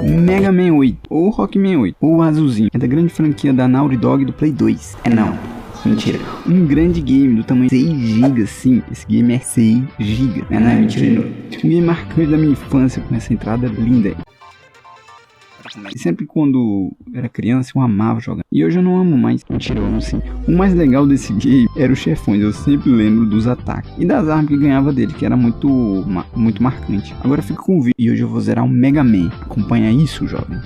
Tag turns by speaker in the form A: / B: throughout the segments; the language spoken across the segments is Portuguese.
A: Mega Man 8, ou Rockman 8, ou Azulzinho. É da grande franquia da Naughty Dog do Play 2. É não, mentira. Um grande game do tamanho de 6 GB, sim. Esse game é 6 GB. Não é mentira não. Um game marcante da minha infância com essa entrada linda aí. E sempre quando eu era criança eu amava jogar. E hoje eu não amo mais. Mentira, eu amo sim. O mais legal desse game era os chefões. Eu sempre lembro dos ataques e das armas que ganhava dele, que era muito marcante. Agora fica com o vídeo. E hoje eu vou zerar um Mega Man. Acompanha isso, jovem.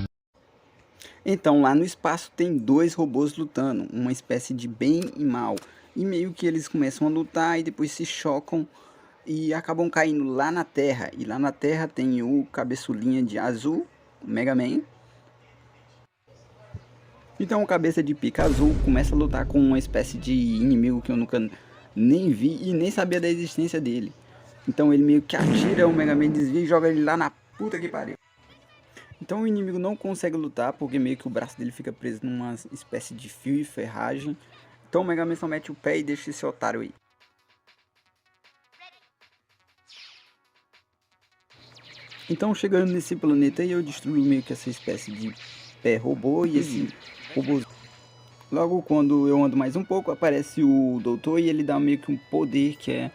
A: Então lá no espaço tem dois robôs lutando. Uma espécie de bem e mal. E meio que eles começam a lutar e depois se chocam. E acabam caindo lá na Terra. E lá na Terra tem o cabeçulinha de azul, o Mega Man. Então o cabeça de pica azul começa a lutar com uma espécie de inimigo que eu nunca nem vi e nem sabia da existência dele. Então ele meio que atira o Mega Man, desvia e joga ele lá na puta que pariu. Então o inimigo não consegue lutar porque meio que o braço dele fica preso numa espécie de fio e ferragem. Então o Mega Man só mete o pé e deixa esse otário aí. Então chegando nesse planeta eu destruo meio que essa espécie de pé robô e esse robô. Logo quando eu ando mais um pouco, aparece o doutor e ele dá meio que um poder que é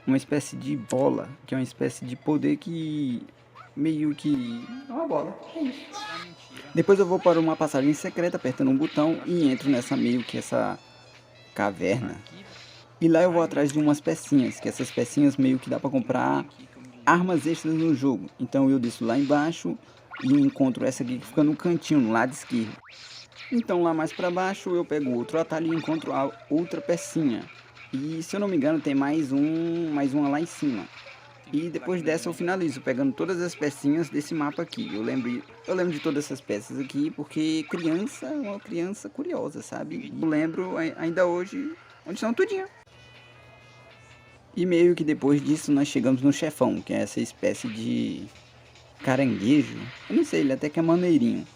A: uma espécie de bola, que é uma espécie de poder que meio que é uma bola. É isso. Depois eu vou para uma passagem secreta apertando um botão e entro nessa meio que essa caverna. E lá eu vou atrás de umas pecinhas, que essas pecinhas meio que dá para comprar armas extras no jogo. Então eu desço lá embaixo e encontro essa aqui que fica no cantinho, no lado esquerdo. Então lá mais para baixo eu pego outro atalho e encontro a outra pecinha. E se eu não me engano tem mais uma lá em cima. E depois dessa eu finalizo pegando todas as pecinhas desse mapa aqui. Eu lembro de todas essas peças aqui porque criança é uma criança curiosa, sabe? Eu lembro ainda hoje onde estão tudinho. E meio que depois disso nós chegamos no chefão, que é essa espécie de caranguejo. Eu não sei, ele até que é maneirinho.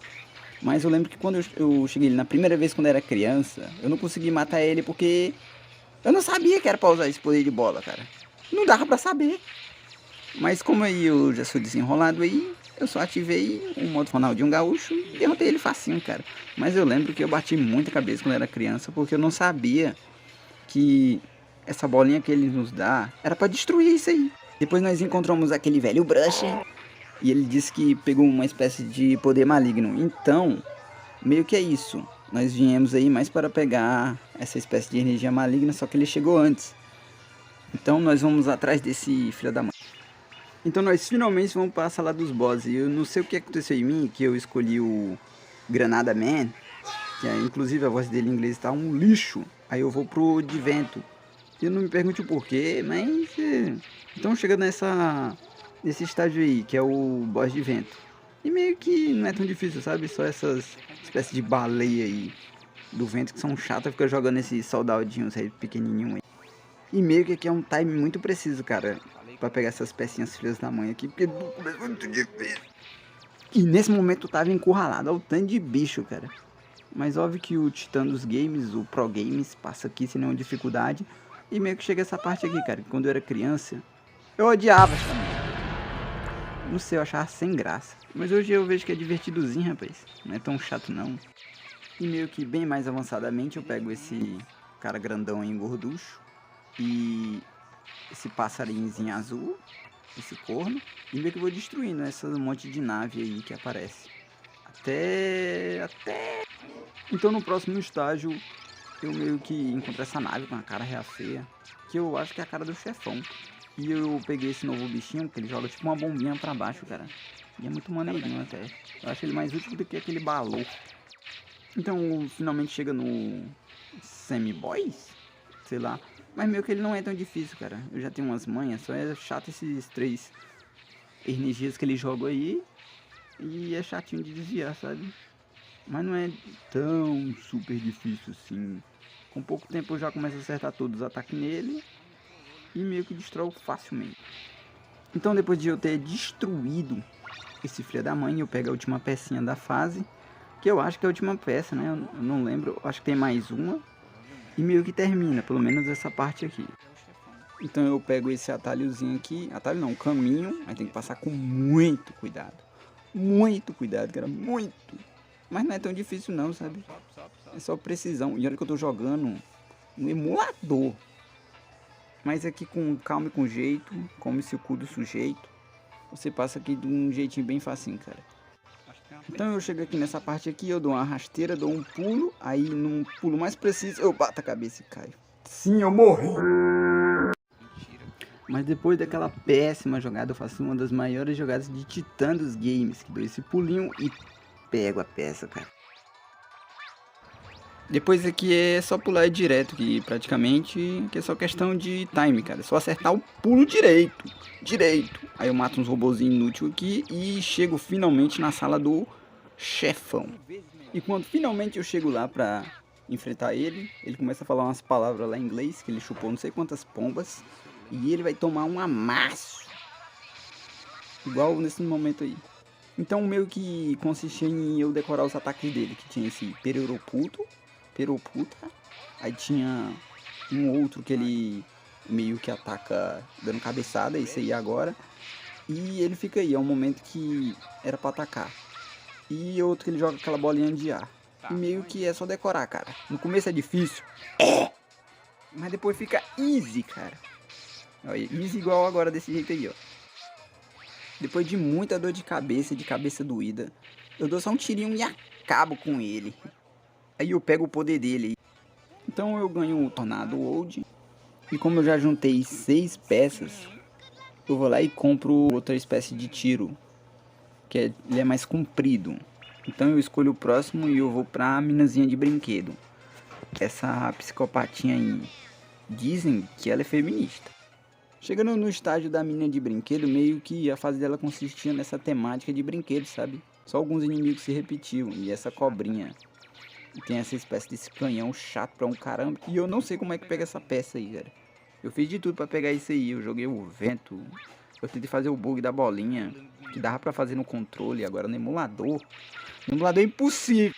A: Mas eu lembro que quando eu cheguei na primeira vez quando eu era criança, eu não consegui matar ele porque eu não sabia que era pra usar esse poder de bola, cara. Não dava pra saber. Mas como aí eu já sou desenrolado aí, eu só ativei o modo Ronaldinho Gaúcho e derrotei ele facinho, cara. Mas eu lembro que eu bati muita cabeça quando eu era criança porque eu não sabia que essa bolinha que ele nos dá era pra destruir isso aí. Depois nós encontramos aquele velho Brusher. E ele disse que pegou uma espécie de poder maligno. Então, meio que é isso. Nós viemos aí mais para pegar essa espécie de energia maligna, só que ele chegou antes. Então nós vamos atrás desse filho da mãe. Então nós finalmente vamos para a sala dos bosses. Eu não sei o que aconteceu em mim, que eu escolhi o Granada Man. Que é, inclusive a voz dele em inglês está um lixo. Aí eu vou pro de vento. Eu não me pergunte o porquê, mas... Então chegando nesse estágio aí, que é o boss de vento. E meio que não é tão difícil, sabe? Só essas espécies de baleia aí do vento que são chatas, fica jogando esses soldadinhos aí pequenininho aí. E meio que aqui é um time muito preciso, cara, pra pegar essas pecinhas filhas da mãe aqui, porque é muito difícil. E nesse momento eu tava encurralado, olha o tanto de bicho, cara. Mas óbvio que o titã dos games, o Pro Games, passa aqui sem nenhuma dificuldade. E meio que chega essa parte aqui, cara, que quando eu era criança, eu odiava essa música. Não sei, eu achava sem graça. Mas hoje eu vejo que é divertidozinho, rapaz. Não é tão chato, não. E meio que bem mais avançadamente eu pego esse cara grandão aí, gorducho. E esse passarinhozinho azul. Esse corno. E meio que eu vou destruindo esse monte de nave aí que aparece. Até... Então no próximo estágio eu meio que encontro essa nave com a cara real feia. Que eu acho que é a cara do chefão. E eu peguei esse novo bichinho, que ele joga tipo uma bombinha pra baixo, cara. E é muito maneirinho até. Eu acho ele mais útil do que aquele balô. Então, finalmente chega no Semi-Boys? Sei lá. Mas meio que ele não é tão difícil, cara. Eu já tenho umas manhas, só é chato esses 3 energias que ele joga aí. E é chatinho de desviar, sabe? Mas não é tão super difícil assim. Com pouco tempo eu já começo a acertar todos os ataques nele. E meio que destrói facilmente. Então depois de eu ter destruído esse filho da mãe, eu pego a última pecinha da fase. Que eu acho que é a última peça, né? Eu não lembro, eu acho que tem mais uma. E meio que termina, pelo menos essa parte aqui. Então eu pego esse atalhozinho aqui. Atalho não, caminho. Mas tem que passar com muito cuidado. muito cuidado, cara, muito. Mas não é tão difícil não, sabe? É só precisão. E olha que eu tô jogando no emulador. Mas aqui com calma e com jeito, come-se o cu do sujeito. Você passa aqui de um jeitinho bem facinho, cara. Então eu chego aqui nessa parte aqui, eu dou uma rasteira, dou um pulo. Aí num pulo mais preciso, eu bato a cabeça e caio. Sim, eu morri. Mas depois daquela péssima jogada, eu faço uma das maiores jogadas de titã dos games. Que dou esse pulinho e pego a peça, cara. Depois aqui é só pular direto, que praticamente que é só questão de time, cara. É só acertar o pulo direito, direito. Aí eu mato uns robozinhos inúteis aqui e chego finalmente na sala do chefão. E quando finalmente eu chego lá pra enfrentar ele, ele começa a falar umas palavras lá em inglês, que ele chupou não sei quantas pombas. E ele vai tomar um amasso. Igual nesse momento aí. Então meio que consistia em eu decorar os ataques dele, que tinha esse Peroputa, aí tinha um outro que ele meio que ataca dando cabeçada, esse aí agora, e ele fica aí, é um momento que era pra atacar, e outro que ele joga aquela bolinha de ar, e meio que é só decorar, cara. No começo é difícil, mas depois fica easy, cara. Olha, easy igual agora desse jeito aí, ó. Depois de muita dor de cabeça doída, eu dou só um tirinho e acabo com ele. Aí eu pego o poder dele. Então eu ganho o Tornado Old. E como eu já juntei 6 peças, eu vou lá e compro outra espécie de tiro. Ele é mais comprido. Então eu escolho o próximo e eu vou pra minazinha de brinquedo. Essa psicopatinha aí. Dizem que ela é feminista. Chegando no estágio da mina de brinquedo, meio que a fase dela consistia nessa temática de brinquedo, sabe? Só alguns inimigos se repetiam. E essa cobrinha. E tem essa espécie desse canhão chato pra um caramba. E eu não sei como é que pega essa peça aí, cara. Eu fiz de tudo pra pegar isso aí. Eu joguei o vento. Eu tentei fazer o bug da bolinha. Que dava pra fazer no controle. Agora no emulador. No emulador é impossível.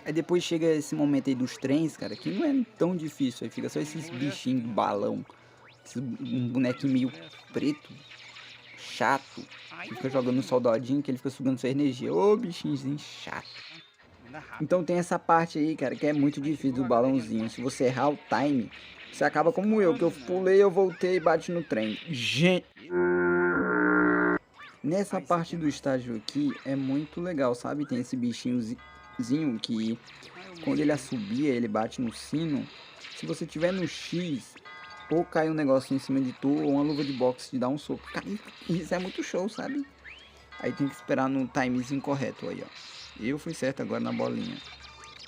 A: Aí depois chega esse momento aí dos trens, cara. Que não é tão difícil. Aí fica só esses bichinhos de balão. Um bonequinho meio preto. Chato. Que fica jogando um soldadinho. Que ele fica sugando sua energia. Ô bichinhozinho chato. Então tem essa parte aí, cara, que é muito difícil do balãozinho. Se você errar o time, você acaba como eu, que eu pulei, eu voltei e bate no trem. Gente, nessa parte do estágio aqui é muito legal, sabe? Tem esse bichinhozinho que quando ele assobia, ele bate no sino. Se você tiver no X, ou cai um negócio em cima de tu, ou uma luva de boxe te dá um soco. Cara, isso é muito show, sabe? Aí tem que esperar no timezinho correto aí, ó. Eu fui certo agora na bolinha.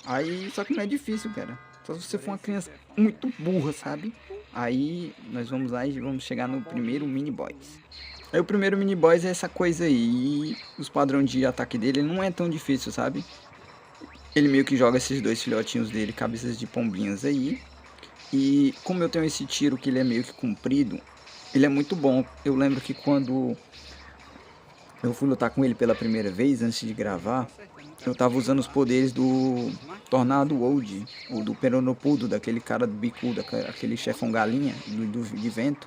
A: Aí, só que não é difícil, cara. Só se você for uma criança muito burra, sabe? Aí, nós vamos lá e vamos chegar no primeiro mini boss. Aí o primeiro mini boss é essa coisa aí. E os padrões de ataque dele não é tão difícil, sabe? Ele meio que joga esses dois filhotinhos dele, cabeças de pombinhas aí. E como eu tenho esse tiro que ele é meio que comprido, ele é muito bom. Eu lembro que quando eu fui lutar com ele pela primeira vez, antes de gravar, eu tava usando os poderes do Tornado Old, ou do Peronopudo, daquele cara do bicudo, aquele chefão galinha de vento.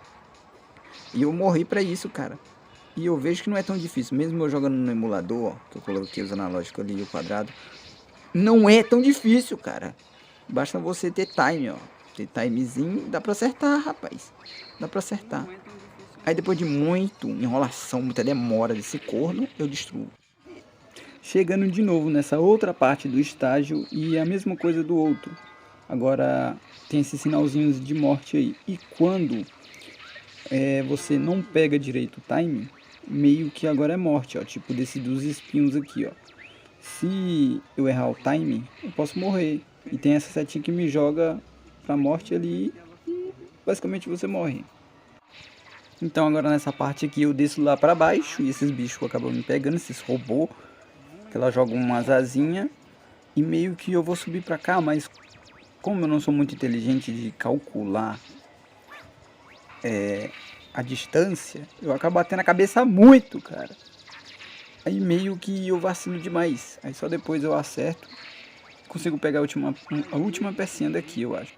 A: E eu morri pra isso, cara. E eu vejo que não é tão difícil, mesmo eu jogando no emulador, ó, que eu coloquei os analógicos ali e o quadrado. Não é tão difícil, cara. Basta você ter time, ó. Ter timezinho, dá pra acertar, rapaz. Dá pra acertar. Aí depois de muito enrolação, muita demora desse corno, eu destruo. Chegando de novo nessa outra parte do estágio e a mesma coisa do outro. Agora tem esses sinalzinhos de morte aí. E quando você não pega direito o time, meio que agora é morte, ó. Tipo desse dos espinhos aqui, ó. Se eu errar o time, eu posso morrer. E tem essa setinha que me joga pra morte ali e basicamente você morre. Então agora nessa parte aqui eu desço lá pra baixo e esses bichos acabam me pegando, esses robôs. Que ela joga umas asinhas e meio que eu vou subir pra cá, mas como eu não sou muito inteligente de calcular a distância, eu acabo batendo a cabeça muito, cara. Aí meio que eu vacilo demais. Aí só depois eu acerto, consigo pegar a última pecinha daqui, eu acho.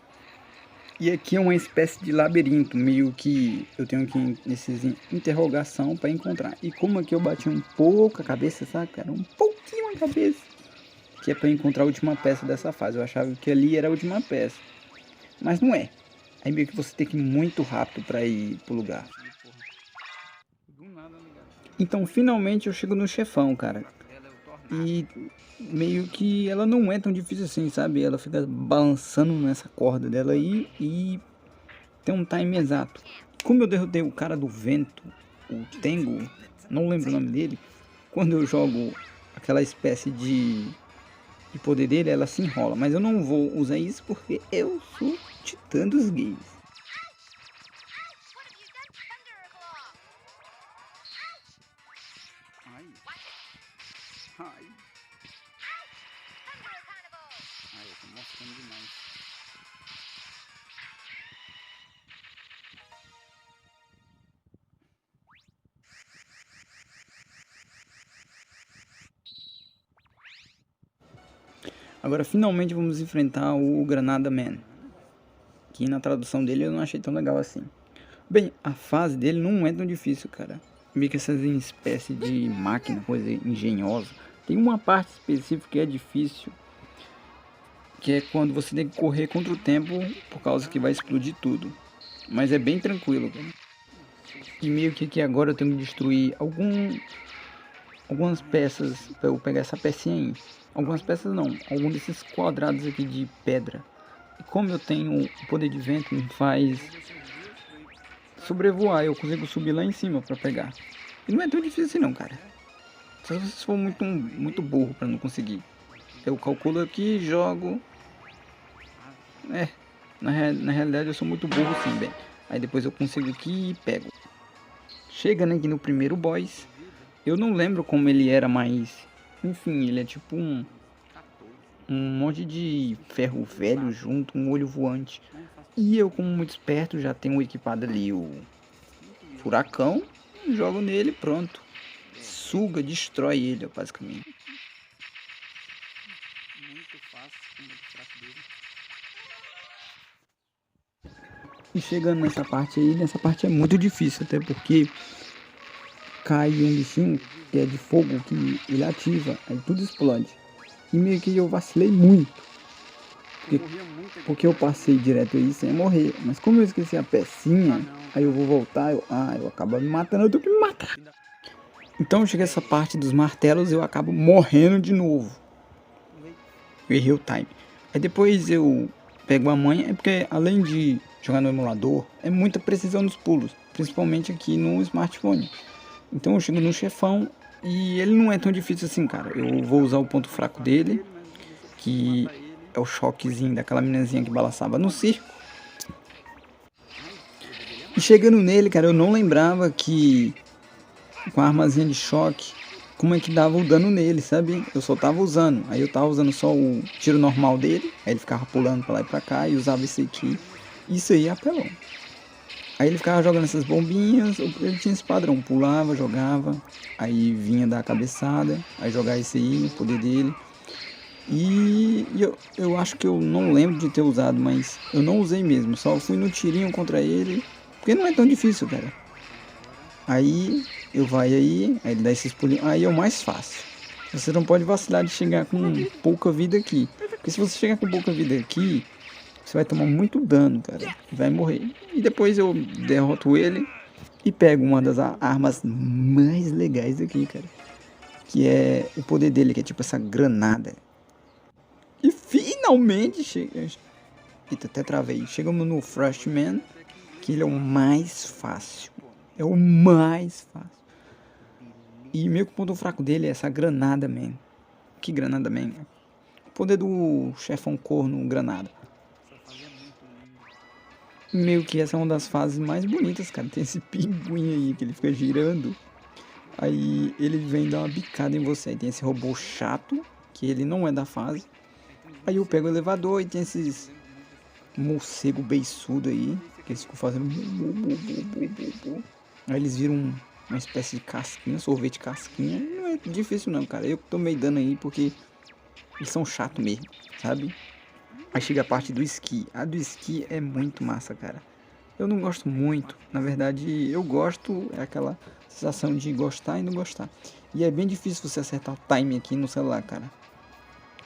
A: E aqui é uma espécie de labirinto, meio que eu tenho que ir nesses interrogação para encontrar. E como aqui eu bati um pouco a cabeça, sabe, cara? Um pouquinho a cabeça. Que é para encontrar a última peça dessa fase. Eu achava que ali era a última peça. Mas não é. Aí meio que você tem que ir muito rápido para ir pro lugar. Então finalmente eu chego no chefão, cara. E meio que ela não é tão difícil assim, sabe? Ela fica balançando nessa corda dela aí e tem um time exato. Como eu derrotei o cara do vento, o Tengu, não lembro o nome dele, quando eu jogo aquela espécie de poder dele, ela se enrola. Mas eu não vou usar isso porque eu sou titã dos games. Ai. Ai. Ai, eu tô mostrando demais. Agora finalmente vamos enfrentar o Granada Man. Que na tradução dele eu não achei tão legal assim. Bem, a fase dele não é tão difícil, cara. Meio que essas espécie de máquina, coisa engenhosa. Tem uma parte específica que é difícil, que é quando você tem que correr contra o tempo por causa que vai explodir tudo. Mas é bem tranquilo, cara. E meio que aqui agora eu tenho que destruir algumas peças para eu pegar essa pecinha aí. Algumas peças não, algum desses quadrados aqui de pedra. E como eu tenho o poder de vento, me faz sobrevoar, eu consigo subir lá em cima para pegar. E não é tão difícil assim não, cara. Só se você for muito burro para não conseguir. Eu calculo aqui, jogo. Na realidade eu sou muito burro sim, bem. Aí depois eu consigo aqui e pego. Chegando aqui no primeiro boss. Eu não lembro como ele era, mas... Enfim, ele é tipo um monte de ferro velho junto, um olho voante. E eu, como muito esperto, já tenho equipado ali o furacão. Jogo nele, pronto. Suga, destrói ele, basicamente. Muito fácil, e chegando nessa parte aí, nessa parte é muito difícil, até porque cai um bichinho que é de fogo que ele ativa, aí tudo explode. E meio que eu vacilei muito. Porque eu passei direto aí sem morrer. Mas como eu esqueci a pecinha, aí eu vou voltar, eu acabo me matando, eu tenho que me matar. Então chega essa parte dos martelos, eu acabo morrendo de novo. Eu errei o time. Aí depois eu pego a manha, é porque além de jogar no emulador, é muita precisão nos pulos. Principalmente aqui no smartphone. Então eu chego no chefão e ele não é tão difícil assim, cara. Eu vou usar o ponto fraco dele, que é o choquezinho daquela meninazinha que balançava no circo. E chegando nele, cara, eu não lembrava que com a armazinha de choque, como é que dava o dano nele, sabe? Eu só tava usando, aí eu tava usando só o tiro normal dele, aí ele ficava pulando pra lá e pra cá e usava esse aqui. Isso aí é apelão. Aí ele ficava jogando essas bombinhas, ele tinha esse padrão, pulava, jogava, aí vinha dar a cabeçada, aí jogar esse aí, o poder dele. E eu acho que eu não lembro de ter usado, mas eu não usei mesmo, só fui no tirinho contra ele, porque não é tão difícil, cara. Aí eu vai aí ele dá esses pulinhos, aí é o mais fácil. Você não pode vacilar de chegar com pouca vida aqui, porque se você chegar com pouca vida aqui, você vai tomar muito dano, cara, e vai morrer. E depois eu derroto ele e pego uma das armas mais legais aqui, cara, que é o poder dele, que é tipo essa granada. E finalmente chega. Eita, até travei. Chegamos no Freshman, que ele é o mais fácil. É o mais fácil. E meio que o ponto fraco dele é essa granada, man. Que granada, man? O poder do chefão corno granada. Meio que essa é uma das fases mais bonitas, cara. Tem esse pinguim aí que ele fica girando. Aí ele vem dar uma bicada em você. Aí tem esse robô chato, que ele não é da fase. Aí eu pego o elevador e tem esses morcego beiçudo aí, que eles ficam fazendo. Aí eles viram uma espécie de casquinha, sorvete casquinha. Não é difícil não, cara. Eu tomei dano aí porque eles são chatos mesmo, sabe? Aí chega a parte do esqui. A do esqui é muito massa, cara. Eu não gosto muito. Na verdade, eu gosto, é aquela sensação de gostar e não gostar. E é bem difícil você acertar o time aqui no celular, cara.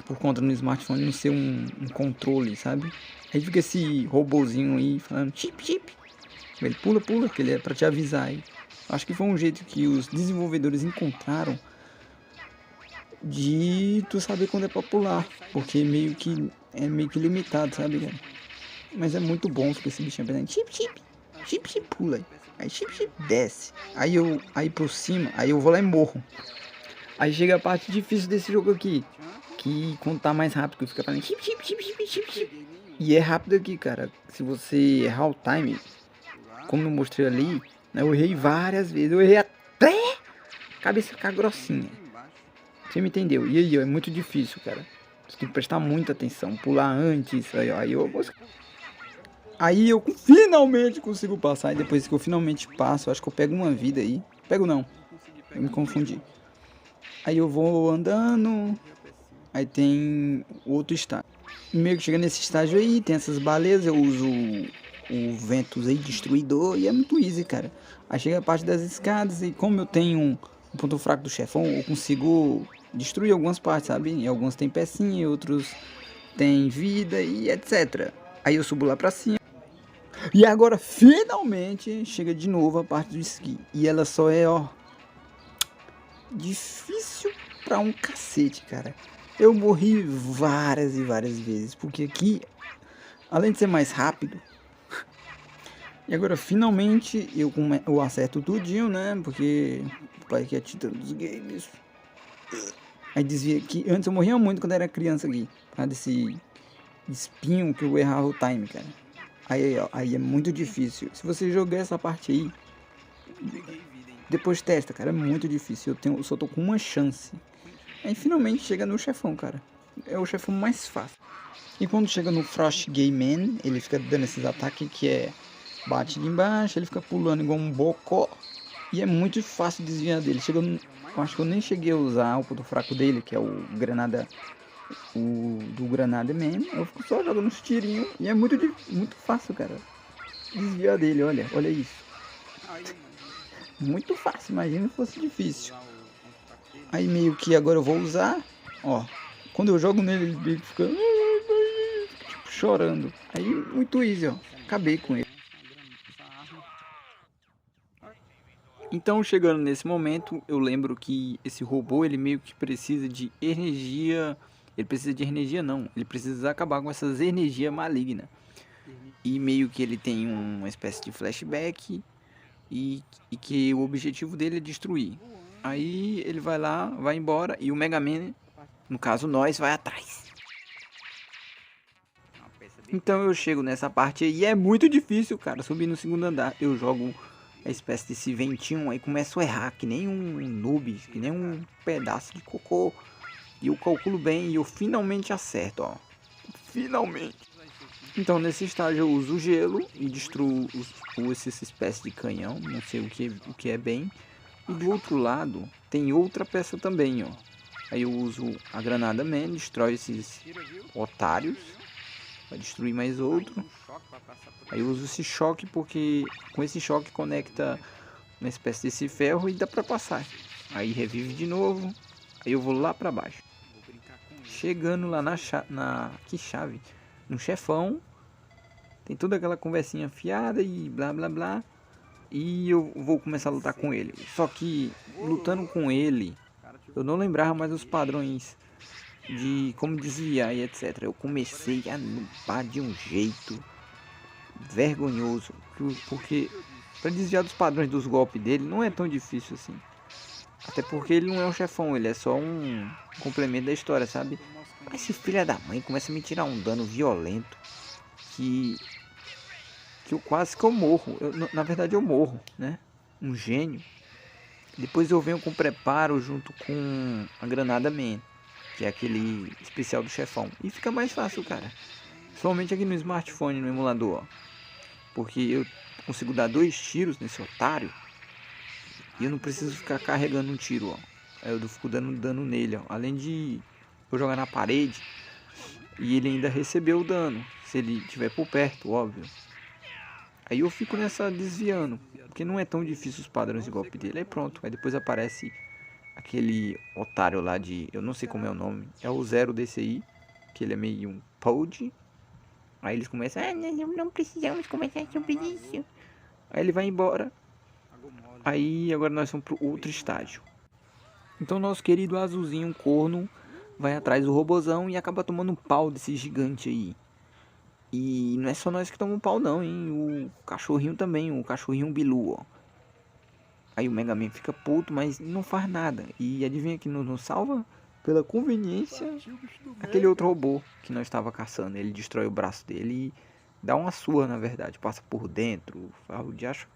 A: Por conta no smartphone não ser um controle, sabe? Aí fica esse robozinho aí falando chip, chip. Ele pula, pula, que ele é pra te avisar aí. Acho que foi um jeito que os desenvolvedores encontraram de tu saber quando é pra pular. Porque é meio que limitado, sabe, cara? Mas é muito bom ficar esse bichinho pensando chip, chip, chip, chip, pula. Aí chip, chip, desce. Aí por cima, aí eu vou lá e morro. Aí chega a parte difícil desse jogo aqui. Que quando tá mais rápido, fica falando chip, chip, chip, chip, chip, chip. E é rápido aqui, cara. Se você errar o time, como eu mostrei ali, né, eu errei várias vezes. Eu errei até a cabeça ficar grossinha. Você me entendeu? E aí, ó, é muito difícil, cara. Você tem que prestar muita atenção. Pular antes. Aí eu finalmente consigo passar. E depois que eu finalmente passo, eu acho que eu pego uma vida aí. Pego não. Eu me confundi. Aí eu vou andando. Aí tem outro estágio. E meio que chega nesse estágio aí, tem essas baleias, eu uso o Ventus aí, destruidor, e é muito easy, cara. Aí chega a parte das escadas, e como eu tenho um ponto fraco do chefão, eu consigo destruir algumas partes, sabe? E alguns tem pecinha, outros tem vida e etc. Aí eu subo lá pra cima. E agora, finalmente, chega de novo a parte do esqui. E ela só é, ó, difícil pra um cacete, cara. Eu morri várias e várias vezes, porque aqui, além de ser mais rápido, e agora finalmente eu acerto tudinho, né? Porque o pai aqui é titã dos games. Aí desvia aqui. Antes eu morria muito quando era criança aqui, por causa desse espinho que eu errava o time, cara. Aí, ó, aí é muito difícil. Se você jogar essa parte aí, depois testa, cara, é muito difícil. Eu só tô com uma chance. Aí finalmente chega no chefão, cara. É o chefão mais fácil. E quando chega no Frost Game Man, ele fica dando esses ataques que é bate de embaixo, ele fica pulando igual um bocó. E é muito fácil desviar dele. Eu acho que eu nem cheguei a usar o ponto fraco dele, que é o granada, o do Granada Man. Eu fico só jogando uns tirinhos e é muito fácil, cara. Desviar dele, olha isso. Muito fácil, imagina se fosse difícil. Aí meio que agora eu vou usar, ó. Quando eu jogo nele, ele meio que fica tipo, chorando. Aí muito easy, ó. Acabei com ele. Então, chegando nesse momento, eu lembro que esse robô, ele meio que precisa de energia. Ele precisa de energia não, ele precisa acabar com essas energias malignas. E meio que ele tem uma espécie de flashback e que o objetivo dele é destruir. Aí ele vai lá, vai embora e o Mega Man, no caso nós, vai atrás. Então eu chego nessa parte aí e é muito difícil, cara, subir no segundo andar. Eu jogo a espécie desse ventinho, aí começo a errar, que nem um noob, que nem um pedaço de cocô. E eu calculo bem e eu finalmente acerto, ó. Finalmente. Então nesse estágio eu uso o gelo e destruo essa espécie de canhão, não sei o que é bem. E do outro lado tem outra peça também, ó. Aí eu uso a granada Man, destrói esses otários. Vai destruir mais outro. Aí eu uso esse choque porque com esse choque conecta uma espécie desse ferro e dá pra passar. Aí revive de novo. Aí eu vou lá pra baixo. Chegando lá que chave? No chefão. Tem toda aquela conversinha fiada e blá blá blá. E eu vou começar a lutar com ele. Só que lutando com ele, eu não lembrava mais os padrões de como desviar e etc. Eu comecei a nubar de um jeito vergonhoso, porque para desviar dos padrões dos golpes dele não é tão difícil assim. Até porque ele não é um chefão, ele é só um complemento da história, sabe? Mas esse filho da mãe começa a me tirar um dano violento que eu quase que eu morro. Na verdade eu morro, né? Um gênio. Depois eu venho com preparo junto com a Granada Man, que é aquele especial do chefão. E fica mais fácil, cara. Principalmente aqui no smartphone, no emulador, ó. Porque eu consigo dar 2 tiros nesse otário e eu não preciso ficar carregando um tiro, ó. Aí eu fico dando dano nele, ó. Além de eu jogar na parede
B: E ele ainda recebeu o dano, se ele estiver por perto, óbvio. Aí eu fico nessa desviando, porque não é tão difícil os padrões de golpe dele. Aí pronto, aí depois aparece aquele otário lá de... eu não sei como é o nome. É o Zero desse aí, que ele é meio um Pod. Aí eles começam, não precisamos conversar sobre isso. Aí ele vai embora. Aí agora nós vamos pro outro estágio. Então nosso querido azulzinho, um corno, vai atrás do robozão e acaba tomando um pau desse gigante aí. E não é só nós que tomamos um pau não, hein? O cachorrinho também, o cachorrinho Bilu, ó. Aí o Mega Man fica puto, mas não faz nada. E adivinha que nos salva? Pela conveniência, aquele outro robô que nós estava caçando. Ele destrói o braço dele e dá uma surra, na verdade. Passa por dentro, fala o diacho.